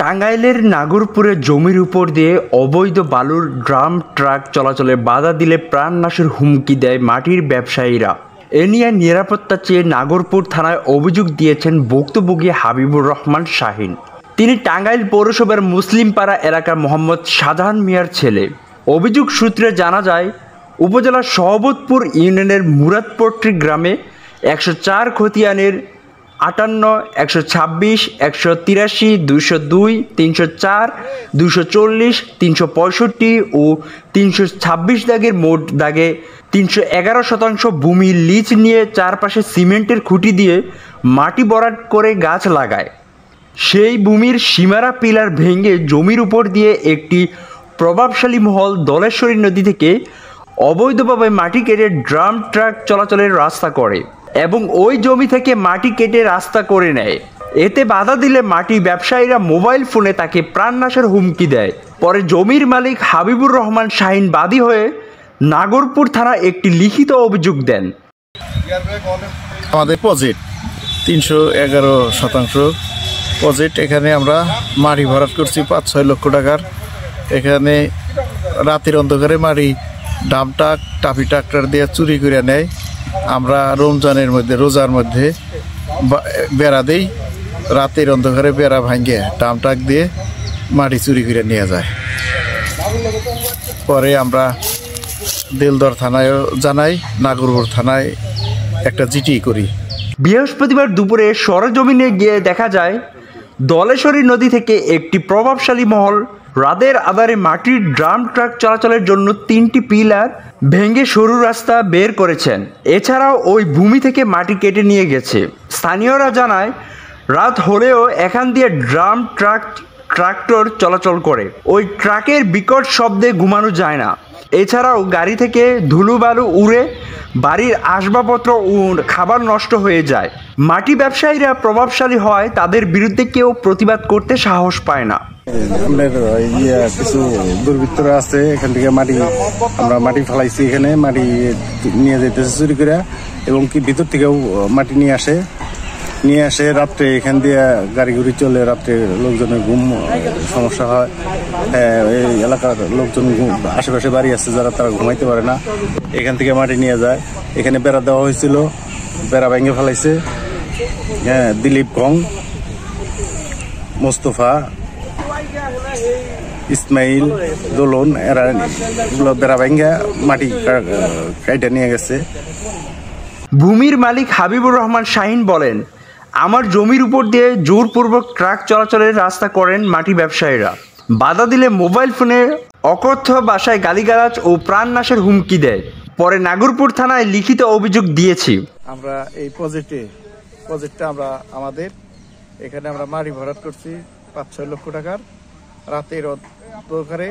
টাঙ্গাইলের নাগরপুরে জমির উপর দিয়ে অবৈধ বালুর ড্রাম ট্রাক চলাচলে বাধা দিলে প্রাণনাশের হুমকি দেয় মাটির ব্যবসায়ীরা। এ নিয়ে নিরাপত্তা চেয়ে নাগরপুর থানায় অভিযোগ দিয়েছেন ভুক্তভোগী হাবিবুর রহমান শাহিন। তিনি টাঙ্গাইল পৌরসভার মুসলিমপাড়া এলাকার মোহাম্মদ শাহজাহান মিয়ার ছেলে। অভিযোগ সূত্রে জানা যায়, উপজেলার সহবতপুর ইউনিয়নের মুরাদপট্টি গ্রামে 104 খতিয়ানের 58, 126, 183, 202, 304, 240, 365 ও 326 দাগের মোট দাগে 311% ভূমি লিজ নিয়ে চারপাশে সিমেন্টের খুঁটি দিয়ে মাটি ভরাট করে গাছ লাগায়। সেই ভূমির সীমারা পিলার ভেঙে জমির উপর দিয়ে একটি প্রভাবশালী মহল ধলেশ্বরী নদী থেকে অবৈধভাবে মাটি কেটে ড্রাম ট্রাক চলাচলের রাস্তা করে এবং ওই জমি থেকে মাটি কেটে রাস্তা করে নেয়। এতে বাধা দিলে মাটি ব্যবসায়ীরা মোবাইল ফোনে তাকে প্রাণনাশের হুমকি দেয়। পরে জমির মালিক হাবিবুর রহমান শাহিন বাদী হয়ে নাগরপুর থানায় একটি লিখিত অভিযোগ দেন। আমাদের প্রজেক্ট 311% প্রজেক্ট, এখানে আমরা মাটি ভরাট করছি 5-6 লক্ষ টাকার। এখানে রাতের অন্ধকারে মাটি ডামটাক টাফি ট্রাক্টর দিয়ে চুরি করে নেয়। আমরা রমজানের মধ্যে রোজার মধ্যে বেড়া দেই, রাতের অন্ধকারে বেড়া ভাঙিয়ে ডামটাক দিয়ে মাটি চুরি করে নিয়ে যায়। পরে আমরা দেলদর থানায়ও জানাই, নাগরপুর থানায় একটা জিটি করি। বৃহস্পতিবার দুপুরে সরেজমিনে গিয়ে দেখা যায়, ধলেশ্বরী নদী থেকে একটি প্রভাবশালী মহল রাতের আধারে মাটির ড্রাম ট্রাক চলাচলের জন্য 3টি পিলার ভেঙে সরু রাস্তা বের করেছেন। এছাড়াও ওই ভূমি থেকে মাটি কেটে নিয়ে গেছে। স্থানীয়রা জানায়, রাত হলেও এখান দিয়ে ড্রাম ট্রাক্টর চলাচল করে। ওই ট্রাকের বিকট শব্দে ঘুমানো যায় না। এছাড়াও গাড়ি থেকে ধুলো বালু উড়ে বাড়ির আসবাবপত্র ও খাবার নষ্ট হয়ে যায়। মাটি ব্যবসায়ীরা প্রভাবশালী হয়, তাদের বিরুদ্ধে কেউ প্রতিবাদ করতে সাহস পায় না। কিছু দুর্বৃত্তরা আছে, এখান থেকে আমরা মাটি ফেলাইছি, এখানে মাটি নিয়ে যেতেছে চুরি করে, এবং কি ভিতর থেকেও মাটি নিয়ে আসে রাত্রে। এখান দিয়ে গাড়ি ঘুরি চলে, রাত্রে লোকজনের ঘুম সমস্যা হয়। এই এলাকার লোকজন আশেপাশে বাড়ি আছে যারা, তারা ঘুমাইতে পারে না, এখান থেকে মাটি নিয়ে যায়। এখানে বেড়া দেওয়া হয়েছিল, বেড়া ভেঙে ফেলাইছে। দিলীপ কং, মোস্তফা, ইসমাইল, দোলন, এরা বেড়া ভেঙে মাটি কাইটা নিয়ে গেছে। ভূমির মালিক হাবিবুর রহমান শাহিন বলেন, আমার জমির উপর দিয়ে জোরপূর্বক ট্রাক চলাচলের রাস্তা করেন মাটি ব্যবসায়ীরা। বাধা দিলে মোবাইল ফোনে অকথ্য ভাষায় গালিগালাজ ও প্রাণনাশের হুমকি দেয়। পরে নাগরপুর থানায় লিখিত অভিযোগ দিয়েছি। আমরা এই প্রজেক্টে আমরা আমাদের এখানে আমরা মাটি ভরাট করছি 5-6 লক্ষ টাকার। রাতের অন্ধকারে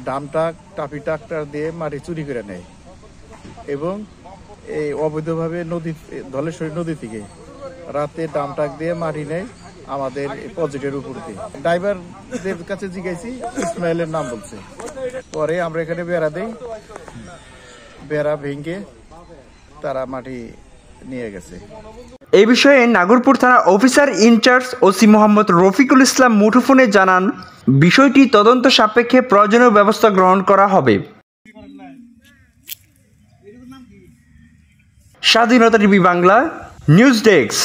ডামটাক টাফি ট্রাক্টর দিয়ে মাটি চুরি করে নেয় এবং এই অবৈধভাবে ধলেশ্বরী নদী থেকে রাতে ডামটাক দিয়ে মাটি নেয় আমাদের প্রজেক্টের উপর দিয়ে। ড্রাইভারদের কাছে জিজ্ঞাসি, ইসমাইলের নাম বলছে। পরে আমরা এখানে বেড়া দেই, বেড়া ভেঙে তারা মাটি নিয়ে গেছে। এই বিষয়ে নাগরপুর থানা officer in charge OC Mohammad Rafiqul Islam মুঠোফোনে জানান, বিষয়টি তদন্ত সাপেক্ষে প্রয়োজনীয় ব্যবস্থা গ্রহণ করা হবে। স্বাধীনতা টিভি বাংলা নিউজ ডেস্ক।